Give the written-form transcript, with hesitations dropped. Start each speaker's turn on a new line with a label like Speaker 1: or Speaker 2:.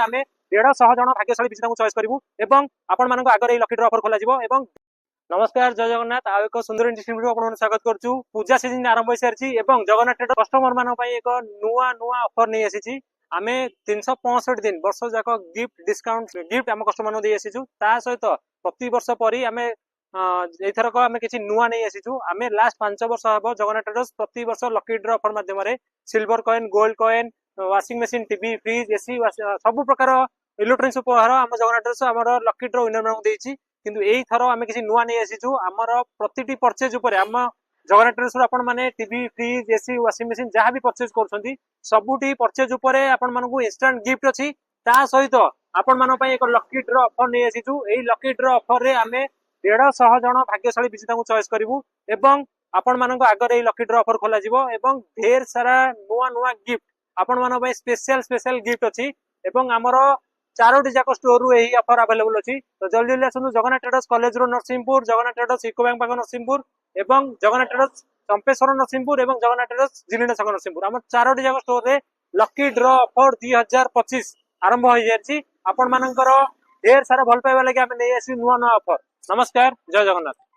Speaker 1: आम 150 जन भाग्यशाली विजेता चॉइस करूँ और आपण मान आगे लकी ड्र ऑफर खोल। नमस्कार जय जगन्नाथ आउ एक सुंदर इंटरेस्टिंग वीडियो आपन स्वागत करछु। पूजा सीजन आरंभ हो सारी और जगन्नाथ ट्रेडर कस्टमर मान एक नुआ नुआ ऑफर नहीं आसी। आमे 365 दिन वर्ष जाक गिफ्ट डिस्काउंट गिफ्ट आम कस्टमर दे आसीचु। ता सहित प्रति वर्ष परी आमे एथरक आमे किछि नुआ नहीं आसीचु। आमे लास्ट 5 वर्ष हबो जगन्नाथ ट्रेडर्स प्रति वर्ष लकी ड्र ऑफर माध्यम रे silver coin gold coin washing machine TV fridge AC सब प्रकार इलेक्ट्रॉनिक्स उपहार आम जगन्नाथ ट्रेडर्स आमर लकी ड्र विनर मान देछि। किंतु एई थरो आमे किछि नुआ नहीं आसीचु। आमर प्रतिटी परचेज ऊपर आम जगन्नाथ ट्रेडर्स आपण माने TV fridge AC washing machine जहां भी परचेज करछंती सबुटी परचेज ऊपर आपण मानकु इंस्टेंट गिफ्ट अछि। ता सहित आपण मान पई एक लकी ड्र ऑफर नहीं आसीचु। एई लकी ड्र ऑफर रे आमे 150 जन भाग्यशाली विजेता चॉइस करिवु एवं आपण मानक आगर एई लकी ड्र ऑफर खोला जिवो एवं ढेर सारा नुआ नुआ गिफ्ट आपण मान पई स्पेशल स्पेशल गिफ्ट अछि एवं हमर 4टी जाक स्टोर रु एही ऑफर अवेलेबल अछि। तो जल्दी जल्दी आसनु Jagannath traders college road Narsinghpur Jagannath traders eco bank पाख नरसिंहपुर एवं जगन्नाथ ट्रेडर्स चंपेश्वर नरसिंहपुर एवं जगन्नाथ ट्रेडर्स जिलिना छक नरसिंहपुर आम 4टी जाक स्टोर रे लकी ड्र ऑफर 2025 आरंभ हो जायछि। आपण मानकर ढेर सारा भल पाइबा लागि आमे नै आसी नुआ नुआ ऑफर। नमस्कार जय जगन्नाथ।